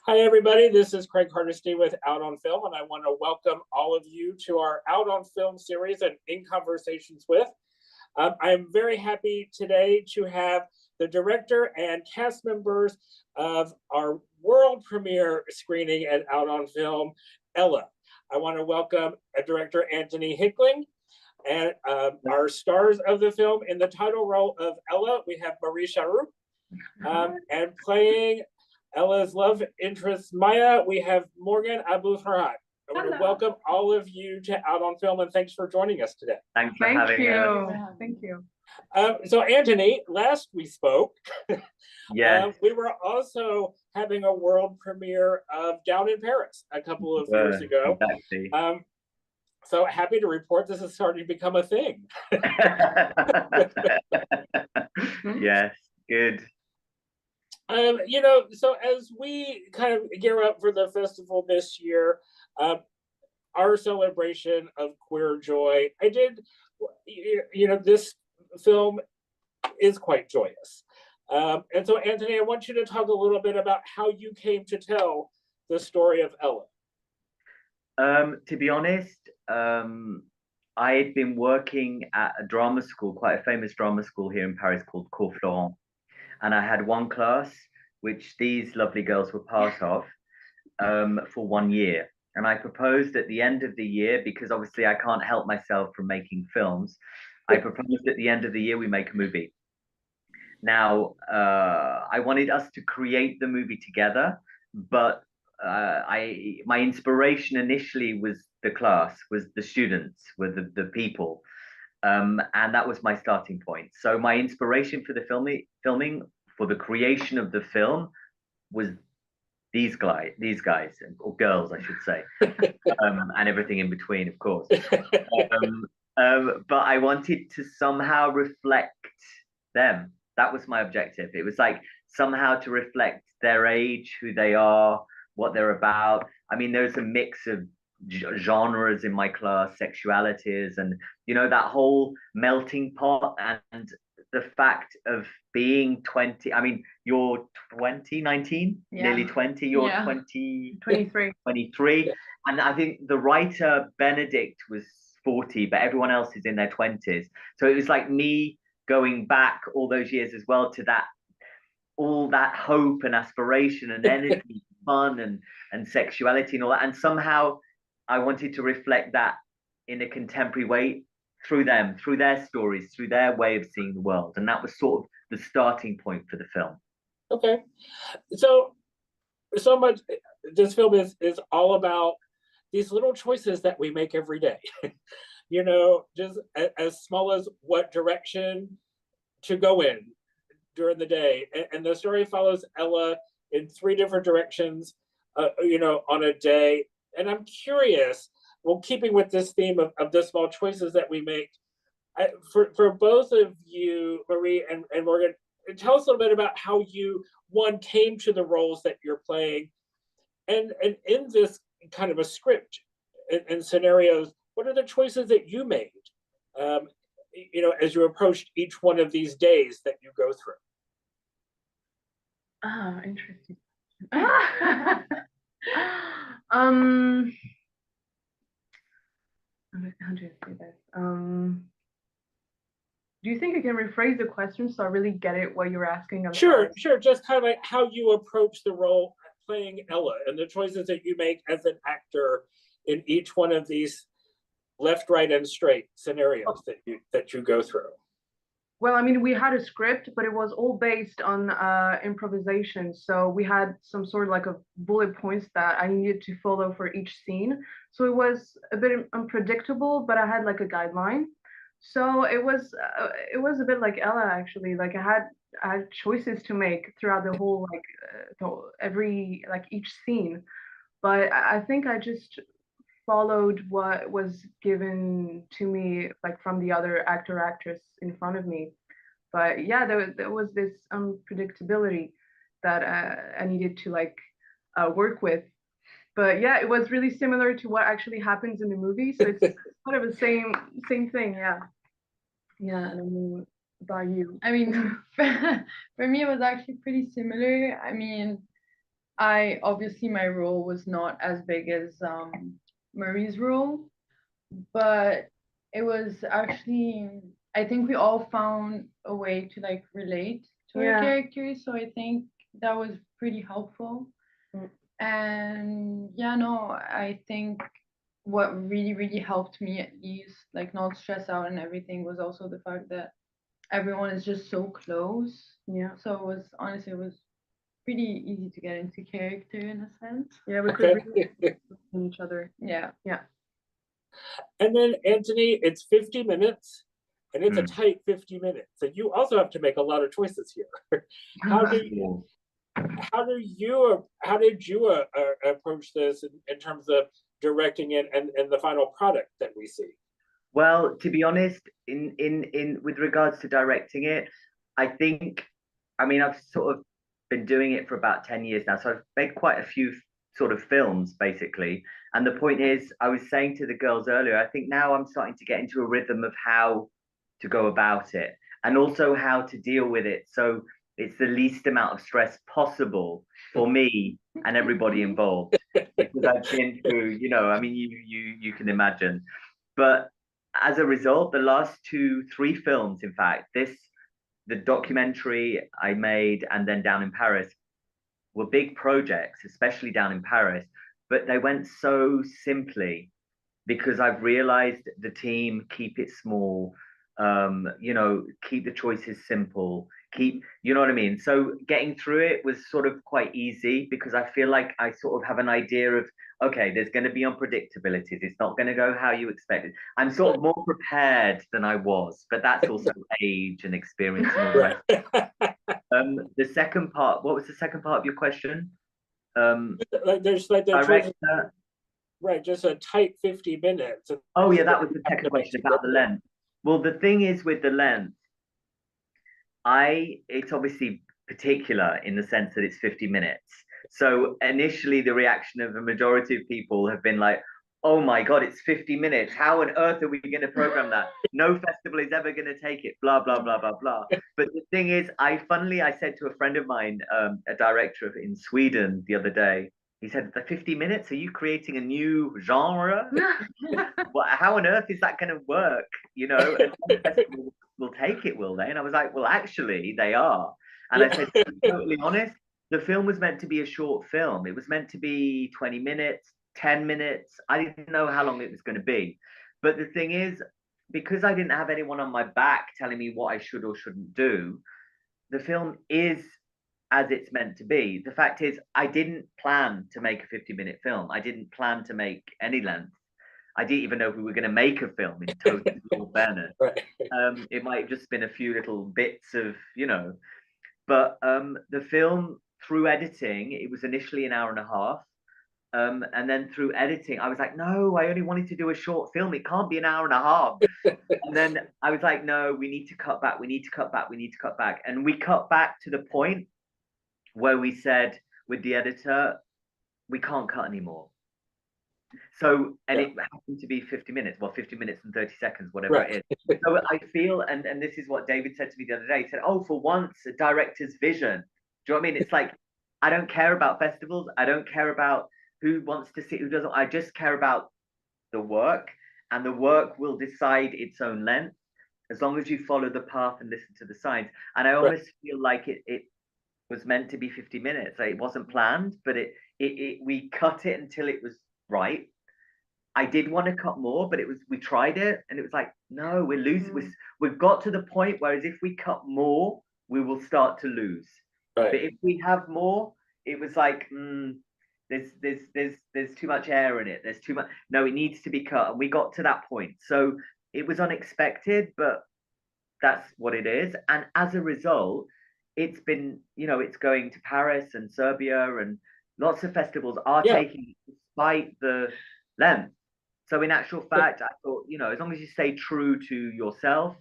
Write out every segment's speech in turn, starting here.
Hi, everybody. This is Craig Hardesty with Out on Film, and I want to welcome all of you to our Out on Film series and In Conversations with. I'm very happy today to have the director and cast members of our world premiere screening at Out on Film, Ella. I want to welcome director Antony Hickling, and our stars of the film. In the title role of Ella, we have Marie Charoux, and playing Ella's love interest, Maya, we have Morgan Abu Farhat. I want to welcome all of you to Out on Film, and thanks for joining us today. Thanks for having us. Thank you. So, Antony, last we spoke, Yes. we were also having a world premiere of Down in Paris a couple of years ago. Exactly. So happy to report this is starting to become a thing. Yes, good. So as we kind of gear up for the festival this year, our celebration of queer joy, this film is quite joyous. And so, Antony, I want you to talk a little bit about how you came to tell the story of Ella. To be honest, I had been working at a drama school, quite a famous drama school here in Paris called Cours Florent. And I had one class, which these lovely girls were part of, for 1 year. And I proposed at the end of the year, because obviously I can't help myself from making films, I proposed at the end of the year we make a movie. Now, I wanted us to create the movie together, but my inspiration initially was the class, was the students, were the people. And that was my starting point. So my inspiration for the filming for the creation of the film was these guys or girls, I should say, and everything in between, of course. But I wanted to somehow reflect them. That was my objective. It was like somehow to reflect their age, who they are, what they're about. I mean, there's a mix of genres in my class, sexualities, and that whole melting pot, and the fact of being 20. I mean, you're 20, 19, nearly 20. You're 20, 23. And I think the writer Benedict was 40, but everyone else is in their 20s. So it was like me going back all those years as well to all that hope and aspiration and energy, fun and sexuality and all that. And somehow I wanted to reflect that in a contemporary way through them, through their stories, through their way of seeing the world. And that was sort of the starting point for the film. Okay. So much, this film is all about these little choices that we make every day. Just as small as what direction to go in during the day. And the story follows Ella in 3 different directions, on a day. And I'm curious, well, keeping with this theme of the small choices that we make, for both of you, Marie and Morgan, tell us a little bit about how you, one, came to the roles that you're playing, and in this kind of a script and scenarios, what are the choices that you made, as you approached each one of these days that you go through? Oh, interesting. How do you say this? Do you think you can rephrase the question so I really get it what you're asking? Sure. Just kind of like how you approach the role playing Ella and the choices that you make as an actor in each one of these left, right, and straight scenarios that you go through. Well, I mean, we had a script, but it was all based on improvisation. So we had some sort of like a bullet points that I needed to follow for each scene. So it was a bit unpredictable, but I had like a guideline. So it was a bit like Ella, actually. Like I had choices to make throughout the whole each scene. But I think I just followed what was given to me, like from the other actress in front of me. But yeah, there was this unpredictability that I needed to work with. But yeah, it was really similar to what actually happens in the movie, so it's kind of the same thing. Yeah. I don't know about you. I mean, for me, it was actually pretty similar. I mean, obviously my role was not as big as Marie's role, but it was actually, I think we all found a way to like relate to our Yeah. characters, so I think that was pretty helpful. And yeah, no, I think what really helped me at least like not stress out and everything was also the fact that everyone is just so close. Yeah. So it was honestly, it was pretty easy to get into character in a sense. Yeah, we could Okay. read each other. Yeah. Yeah. And then Antony, it's 50 minutes and it's a tight 50 minutes. So you also have to make a lot of choices here. How did you approach this in terms of directing it and the final product that we see? Well, to be honest, in with regards to directing it, I think, I mean, I've sort of been doing it for about 10 years now, so I've made quite a few sort of films basically. And the point is, I was saying to the girls earlier, I think now I'm starting to get into a rhythm of how to go about it and also how to deal with it. So it's the least amount of stress possible for me and everybody involved because I've been through, you know, I mean, you can imagine. But as a result, the last 3 films, in fact, the documentary I made and then Down in Paris were big projects, especially Down in Paris, but they went so simply because I've realized the team keep it small, you know, keep the choices simple, keep, you know what I mean? So getting through it was sort of quite easy because I feel like I sort of have an idea of, okay, there's going to be unpredictabilities. It's not going to go how you expected. I'm sort of more prepared than I was, but that's also age and experience and all the rest. The second part, what was the second part of your question? Like there's like the choices, Director. right? Just a tight 50 minutes. Oh yeah, that was the second question about the length. Well, the thing is with the length, it's obviously particular in the sense that it's 50 minutes. So initially the reaction of the majority of people have been like, oh my God, it's 50 minutes. How on earth are we going to program that? No festival is ever going to take it, blah, blah, blah, blah, blah. But the thing is, I said to a friend of mine, a director in Sweden the other day, he said, the 50 minutes, are you creating a new genre? Well, how on earth is that going to work? You know, and festivals will take it, will they? And I was like, well, actually, they are. And I said, to be totally honest, the film was meant to be a short film. It was meant to be 20 minutes, 10 minutes. I didn't know how long it was going to be. But the thing is, because I didn't have anyone on my back telling me what I should or shouldn't do, the film is as it's meant to be. The fact is, I didn't plan to make a 50-minute film. I didn't plan to make any length. I didn't even know if we were going to make a film in total fairness. Right. It might have just been a few little bits of, you know, but the film through editing, it was initially an hour and a half. And then through editing, I was like, no, I only wanted to do a short film. It can't be an hour and a half. And then I was like, no, we need to cut back. We need to cut back. We need to cut back. And we cut back to the point where we said with the editor, we can't cut anymore. So, and it happened to be 50 minutes, well, 50 minutes and 30 seconds, whatever it is. So I feel, and this is what David said to me the other day, he said, oh, for once, a director's vision. Do you know what I mean? It's like, I don't care about festivals. I don't care about who wants to see, who doesn't. I just care about the work, and the work will decide its own length as long as you follow the path and listen to the signs. And I almost feel like it was meant to be 50 minutes. Like, it wasn't planned, but we cut it until it was right. I did want to cut more, but we tried it and it was like, no, we're losing. We've got to the point whereas if we cut more, we will start to lose. But if we have more, it was like, there's too much air in it. There's too much. No, it needs to be cut. And we got to that point. So it was unexpected, but that's what it is. And as a result, it's been, you know, it's going to Paris and Serbia and lots of festivals are taking it despite the length. So in actual fact, I thought, you know, as long as you stay true to yourself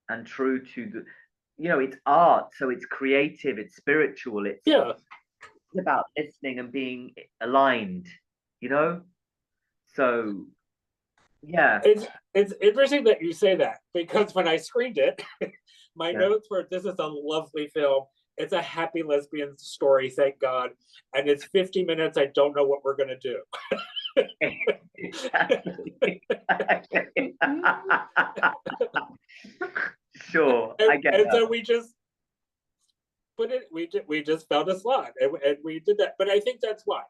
and true to the, you know, it's art, so it's creative, it's spiritual, it's about listening and being aligned, you know. So yeah, it's interesting that you say that because when I screened it, my notes were, "This is a lovely film. it's a happy lesbian story, thank God. And it's 50 minutes. I don't know what we're gonna do. Sure, I get And that. so we just put it. We just found a slot, and we did that. But I think that's why.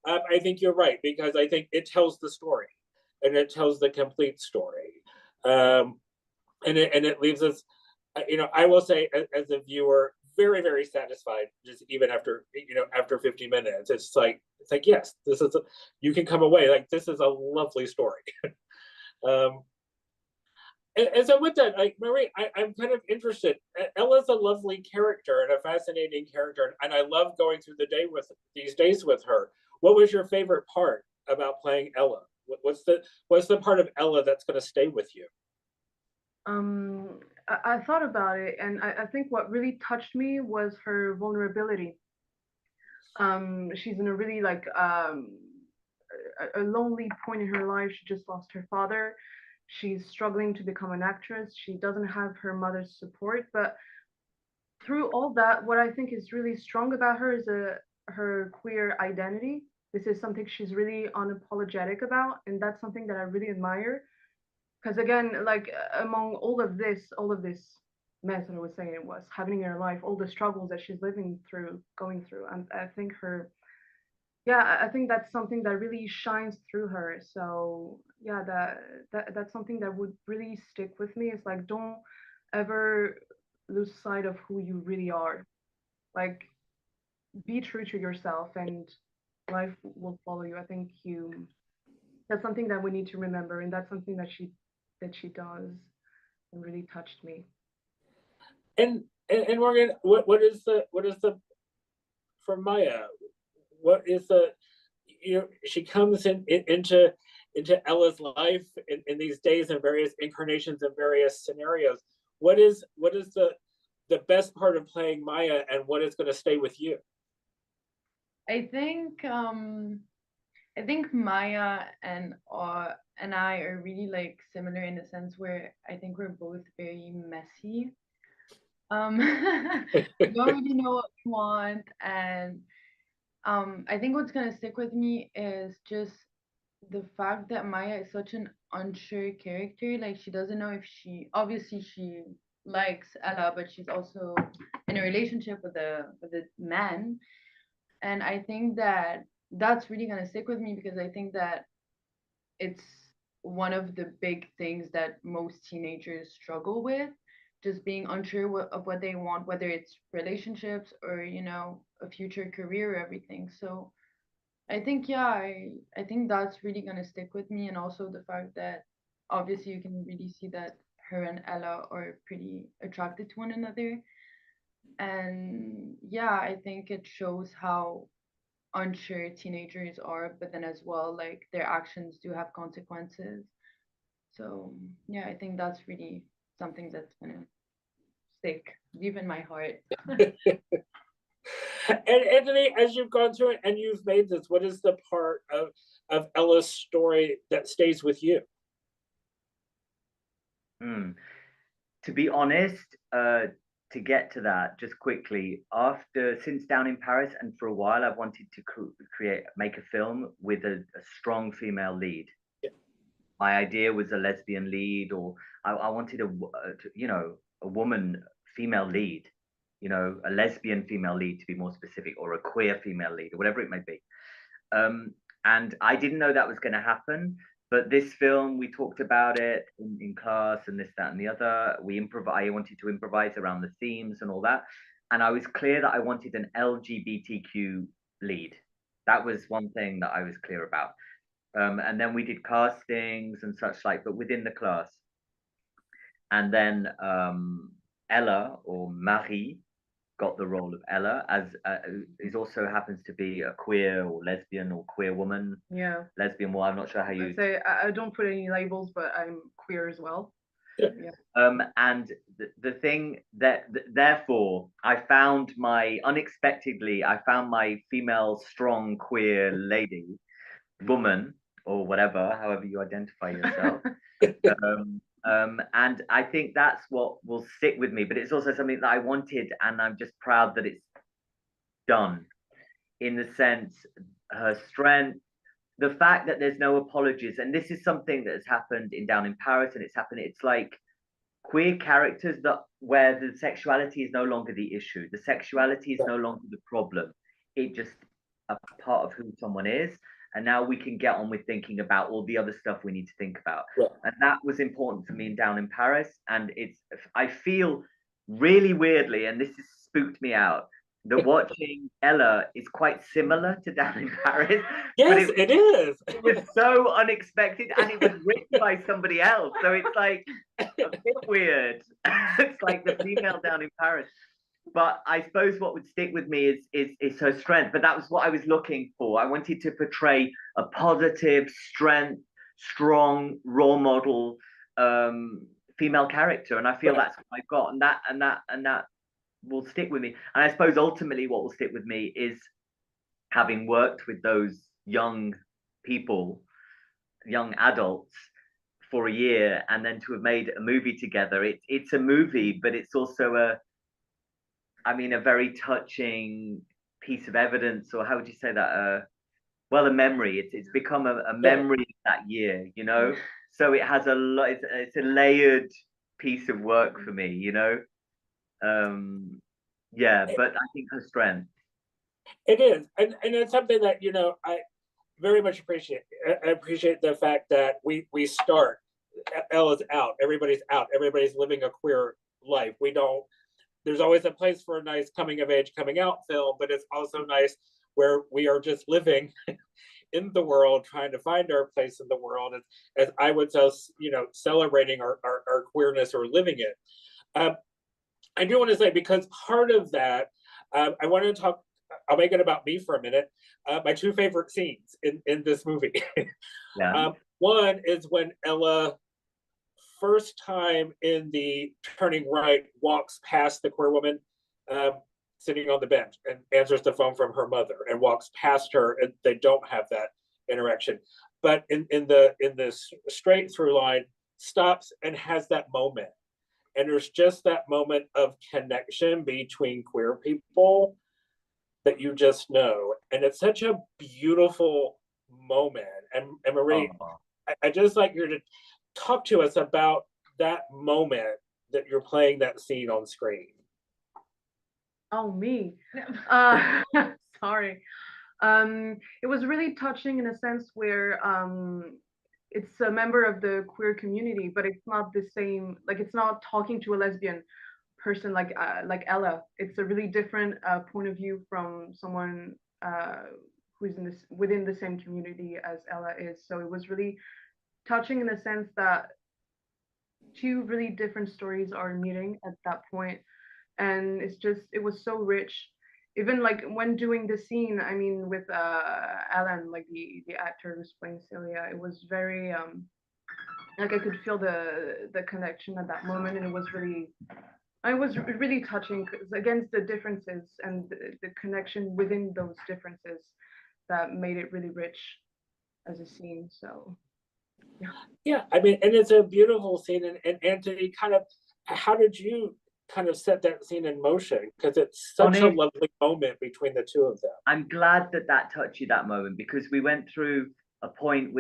I think you're right, because I think it tells the story, and it tells the complete story, and it leaves us. I will say, as a viewer, very, very satisfied. Just even after after 50 minutes, it's like yes, this is you can come away like this is a lovely story. um, and so with that, like Marie, I'm kind of interested. Ella's a lovely character and a fascinating character, and I love going through the day with these days with her. What was your favorite part about playing Ella? What's the part of Ella that's going to stay with you? I thought about it, and I think what really touched me was her vulnerability. She's in a really like a lonely point in her life. She just lost her father. She's struggling to become an actress. She doesn't have her mother's support, but through all that, what I think is really strong about her is her queer identity. This is something she's really unapologetic about, and that's something that I really admire. Because again, like among all of this mess that I was saying it was happening in her life, all the struggles that she's going through, and I think yeah, I think that's something that really shines through her. So yeah, that's something that would really stick with me. It's like don't ever lose sight of who you really are. Like be true to yourself, and life will follow you. I think you that's something that we need to remember, and that's something that she does and really touched me. And Morgan, what is the for Maya? What is the she comes into Ella's life in these days in various incarnations and various scenarios. What is the best part of playing Maya, and what is going to stay with you? I think Maya and I are really like similar in the sense where I think we're both very messy. We don't really know what we want, and I think what's gonna stick with me is just the fact that Maya is such an unsure character. Like she doesn't know if she likes Ella, but she's also in a relationship with a man, and I think that that's really gonna stick with me because I think that it's one of the big things that most teenagers struggle with, just being unsure of what they want, whether it's relationships or a future career or everything. So I think yeah, I think that's really gonna stick with me, and also the fact that obviously you can really see that her and Ella are pretty attracted to one another, and yeah, I think it shows how unsure teenagers are, but then as well, like their actions do have consequences. So yeah, I think that's really something that's gonna stick deep in my heart. And Antony, as you've gone through it and you've made this, what is the part of Ella's story that stays with you? To be honest, to get to that just quickly, since Down in Paris, and for a while, I've wanted to make a film with a strong female lead. Yeah. My idea was a lesbian lead, or I wanted a woman female lead, a lesbian female lead to be more specific, or a queer female lead, or whatever it may be. And I didn't know that was going to happen. But this film, we talked about it in class and this, that, and the other. I wanted to improvise around the themes and all that. And I was clear that I wanted an LGBTQ lead. That was one thing that I was clear about. And then we did castings and such like, but within the class. And then Ella, or Marie, got the role of Ella, as is also happens to be a queer or lesbian or queer woman. Yeah. Lesbian, well, I'm not sure how you say. I don't put any labels, but I'm queer as well. Yeah. And the thing that therefore I found unexpectedly I found my female strong queer lady, woman, or whatever, however you identify yourself. And I think that's what will stick with me. But it's also something that I wanted, and I'm just proud that it's done. In the sense, her strength, the fact that there's no apologies, and this is something that has happened in Down in Paris, and it's like queer characters that where the sexuality is no longer the issue, the sexuality is no longer the problem, it just a part of who someone is, and now we can get on with thinking about all the other stuff we need to think about. Yeah. And that was important for me in Down in Paris. And I feel really weirdly, and this has spooked me out, that watching Ella is quite similar to Down in Paris. Yes, it is. It was so unexpected, and it was written by somebody else. So it's like a bit weird. It's like the female Down in Paris. But I suppose what would stick with me is her strength. But that was what I was looking for. I wanted to portray a positive, strong role model female character, and I feel that's what I've got, and that will stick with me. And I suppose ultimately what will stick with me is having worked with those young people, young adults, for a year, and then to have made a movie together. It's a movie, but it's also a very touching piece of evidence, or how would you say that? Well, a memory. It's become a memory of that year, you know. So it has a lot. It's a layered piece of work for me, you know. Yeah, but I think her strength. It is, and it's something that I very much appreciate. I appreciate the fact that we start. Ella's out. Everybody's out. Everybody's living a queer life. We don't. There's always a place for a nice coming of age, coming out film, but it's also nice where we are just living in the world, trying to find our place in the world, as I would say, celebrating our queerness or living it. I do want to say, because part of that, I want to talk. I'll make it about me for a minute. My two favorite scenes in this movie. Yeah. One is when Ella, first time in the turning right, walks past the queer woman sitting on the bench and answers the phone from her mother, and walks past her, and they don't have that interaction. But in this straight through line, stops and has that moment. And there's just that moment of connection between queer people that you just know. And it's such a beautiful moment. And Marie, I just like you to talk to us about that moment that you're playing that scene on screen. Oh, me. Sorry. It was really touching in a sense where it's a member of the queer community, but it's not the same. Like, it's not talking to a lesbian person like Ella. It's a really different point of view from someone who's within the same community as Ella is. So it was really touching in the sense that two really different stories are meeting at that point, and it was so rich. Even like when doing the scene, I mean, with Alan, like the actor who's playing Celia, it was very like I could feel the connection at that moment, and it was really touching, because against the differences and the connection within those differences that made it really rich as a scene. So yeah, I mean, and it's a beautiful scene. And Antony, kind of, how did you kind of set that scene in motion? Because it's such a lovely moment between the two of them. I'm glad that touched you, that moment, because we went through a point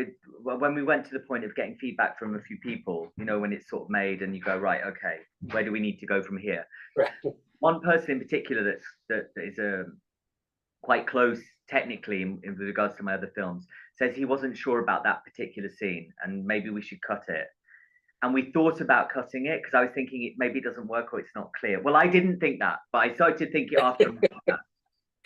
when we went to the point of getting feedback from a few people, when it's sort of made and you go, right, okay, where do we need to go from here? Right. One person in particular that is quite close technically in regards to my other films says he wasn't sure about that particular scene and maybe we should cut it. And we thought about cutting it because I was thinking maybe it doesn't work or it's not clear. Well, I didn't think that, but I started to think it after.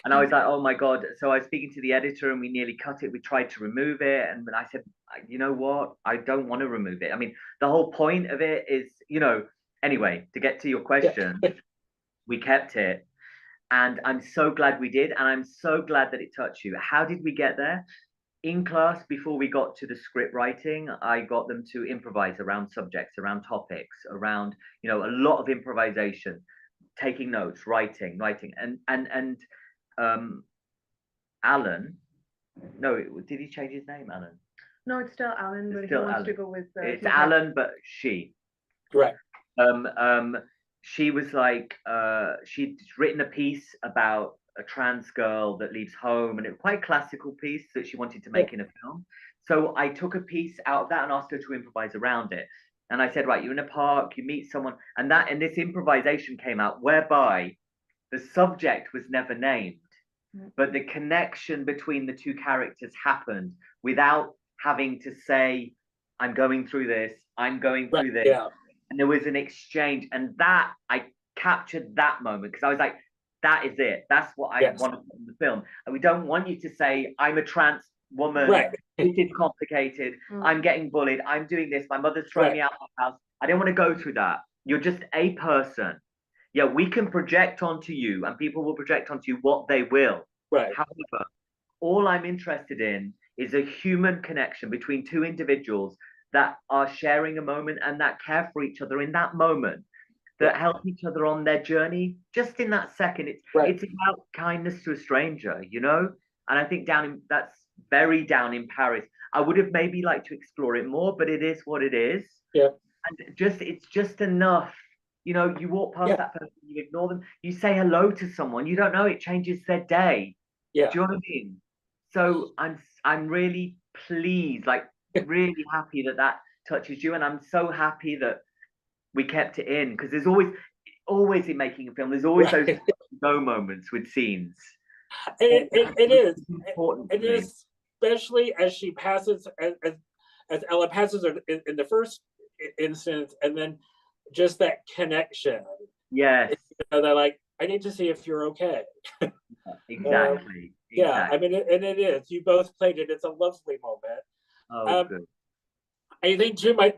And I was like, oh my God. So I was speaking to the editor and we nearly cut it. We tried to remove it. And I said, you know what? I don't want to remove it. I mean, the whole point of it is, anyway, to get to your question, we kept it. And I'm so glad we did. And I'm so glad that it touched you. How did we get there? In class, before we got to the script writing, I got them to improvise around subjects, around topics, around, a lot of improvisation, taking notes, writing. And Alan, no, did he change his name, Alan? No, it's still Alan, but still he wants Alan. to go with it's Alan, but she. Right. Um, um, she was like, she'd written a piece about a trans girl that leaves home, and it was quite a classical piece that she wanted to make in a film. So I took a piece out of that and asked her to improvise around it. And I said, right, you're in a park, you meet someone, and this improvisation came out whereby the subject was never named, but the connection between the two characters happened without having to say, I'm going through this, I'm going Right. through this. Yeah. And there was an exchange, and that I captured that moment because I was like, that is it. That's what I Yes. want to put in the film. And we don't want you to say, I'm a trans woman. Right. This is complicated. I'm getting bullied. I'm doing this. My mother's throwing me out of the house. I don't want to go through that. You're just a person. Yeah, we can project onto you, and people will project onto you what they will. Right. However, all I'm interested in is a human connection between two individuals that are sharing a moment and that care for each other in that moment, that help each other on their journey just in that second. It's about kindness to a stranger, you know? And I think that's very down in Paris. I would have maybe liked to explore it more, but it is what it is. Yeah. And it's just enough. You know, you walk past that person, you ignore them, you say hello to someone, you don't know, it changes their day. Yeah. Do you know what I mean? So I'm really pleased, like really happy that touches you, and I'm so happy that we kept it in, because there's always in making a film, there's always those no moments with scenes. It is important. It is, especially as she passes, as Ella passes in the first instance, and then just that connection. Yes. They're like, I need to see if you're okay. Exactly. Yeah, I mean, and it is. You both played it. It's a lovely moment. Oh, good. I think too. My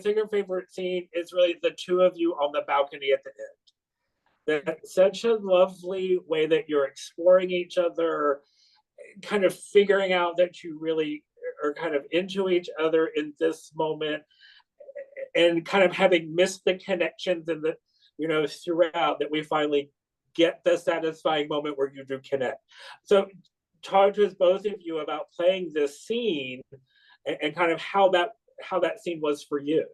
second favorite scene is really the two of you on the balcony at the end. That's such a lovely way that you're exploring each other, kind of figuring out that you really are kind of into each other in this moment, and kind of having missed the connections and the, throughout, that we finally get the satisfying moment where you do connect. So talk to us, both of you, about playing this scene and kind of how that scene was for you.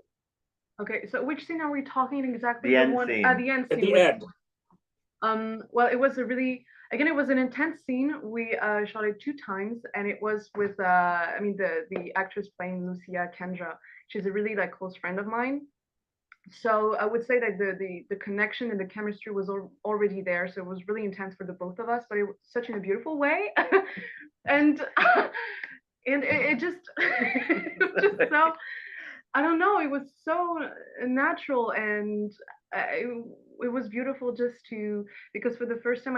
Okay, so which scene are we talking exactly? The end scene. At the end scene. At the end. Well, it was it was an intense scene. We shot it 2 times, and it was with the actress playing Lucia, Kendra. She's a really close friend of mine. So I would say that the connection and the chemistry was already there. So it was really intense for the both of us, but it was such in a beautiful way. and it just it was just so, I don't know, it was so natural, and it was beautiful just because for the first time,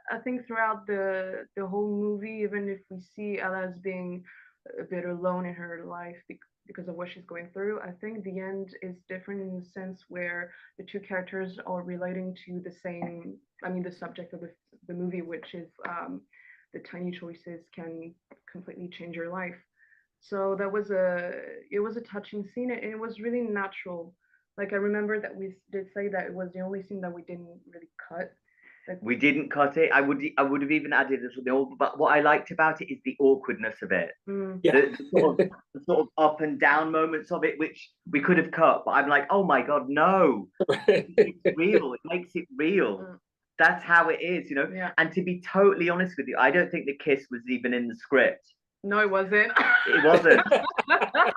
I think throughout the whole movie, even if we see Ella as being a bit alone in her life because of what she's going through, I think the end is different in the sense where the two characters are relating to the same, the subject of the movie, which is the tiny choices can completely change your life. So it was a touching scene, and it was really natural. Like, I remember that we did say that it was the only scene that we didn't really cut. We didn't cut it. I would have even added a little bit, but what I liked about it is the awkwardness of it. The sort of up and down moments of it, which we could have cut, but I'm like, oh my God, no. It's real. It makes it real. That's how it is, Yeah. And to be totally honest with you, I don't think the kiss was even in the script. No, it wasn't. It wasn't.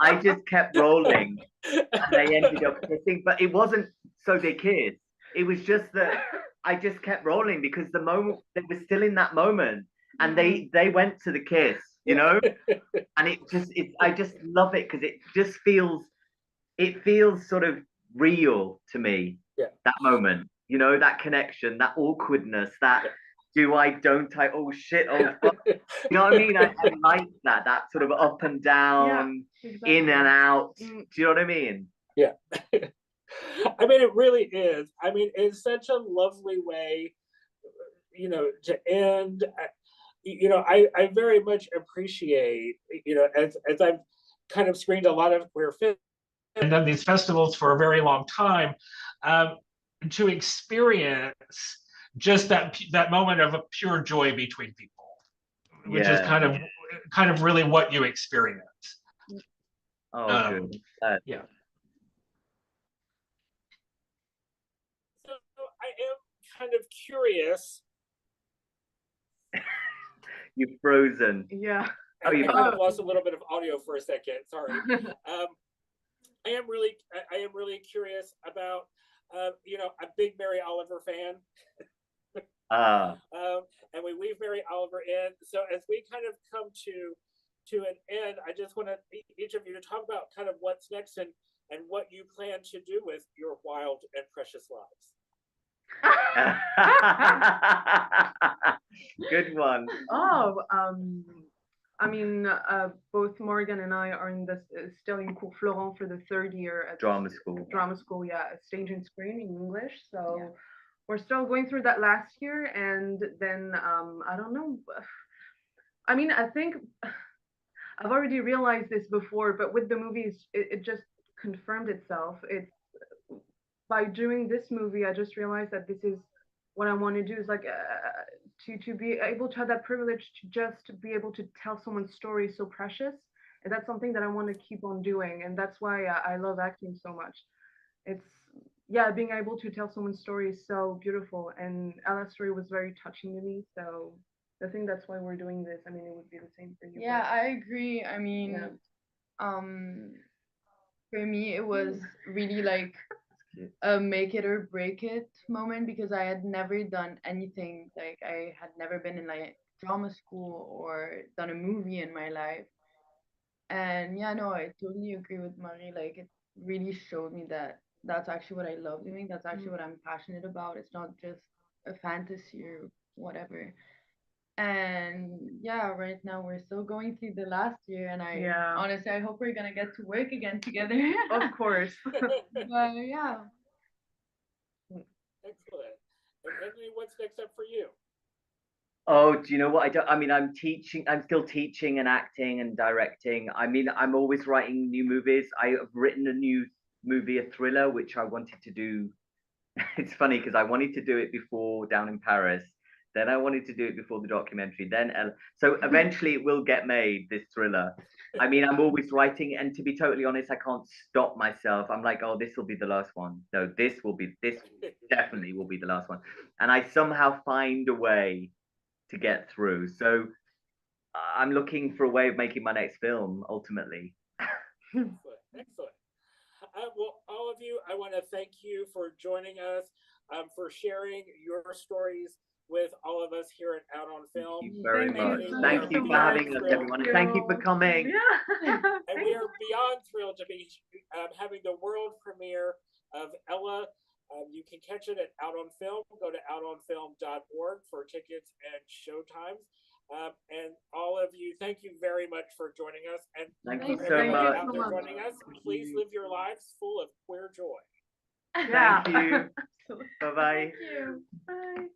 I just kept rolling, and they ended up kissing, but it wasn't so they kissed. It was just that I just kept rolling because the moment, they were still in that moment, and they went to the kiss, and I just love it because it feels sort of real to me. Yeah. That moment, that connection, that awkwardness, that don't I, oh shit, oh fuck. You know what I mean? I like that sort of up and down, exactly. In and out. Do you know what I mean? Yeah. It really is. It's such a lovely way, to end. I very much appreciate, as I've kind of screened a lot of queer films and done these festivals for a very long time, to experience just that moment of a pure joy between people, which is kind of really what you experience. Oh, good. Yeah. kind of curious. You've frozen. Yeah. Oh, you I kind of lost a little bit of audio for a second. Sorry. I am really curious about, a big Mary Oliver fan. And we weave Mary Oliver in. So as we kind of come to an end, I just want each of you to talk about kind of what's next and what you plan to do with your wild and precious lives. Good one. Oh, I mean, both Morgan and I are still in Cours Florent for the third year at Drama school. Drama school, yeah, Stage and Screen in English. So Yeah. we're still going through that last year, and then I don't know. I mean, I think I've already realized this before, but with the movies, it just confirmed itself. It's by doing this movie, I just realized that this is what I want to do, is like to be able to have that privilege to just be able to tell someone's story so precious, and that's something that I want to keep on doing, and that's why I love acting so much. It's being able to tell someone's story is so beautiful, and Ella's story was very touching to me, so I think that's why we're doing this. I mean, it would be the same for you. Yeah, I agree. I mean, Yeah. for me, it was really like a make it or break it moment, because I had never done anything. Like, I had never been in like drama school or done a movie in my life. And yeah, no, I totally agree with Marie. Like, it really showed me that that's actually what I love doing. That's actually what I'm passionate about. It's not just a fantasy or whatever. And yeah, right now we're still going through the last year, and honestly, I hope we're gonna get to work again together. Of course. But yeah. Excellent. And Antony, what's next up for you? Oh, do you know what? I mean, I'm still teaching and acting and directing. I mean, I'm always writing new movies. I have written a new movie, a thriller, which I wanted to do. It's funny because I wanted to do it before Down in Paris. Then I wanted to do it before the documentary. So eventually it will get made, this thriller. I mean, I'm always writing, and to be totally honest, I can't stop myself. I'm like, oh, this will be the last one. No, this definitely will be the last one. And I somehow find a way to get through. So I'm looking for a way of making my next film, ultimately. Excellent. Well, all of you, I want to thank you for joining us, for sharing your stories with all of us here at Out on Film. Thank you very much. Thank you for having us, everyone. And thank you for coming. Yeah. And we are beyond thrilled to be having the world premiere of Ella. You can catch it at Out on Film. Go to outonfilm.org for tickets and showtimes. And all of you, thank you very much for joining us. And Thank you for so everybody much. out there joining us, please live your lives full of queer joy. Yeah. Thank you. Bye-bye. Thank you. Bye.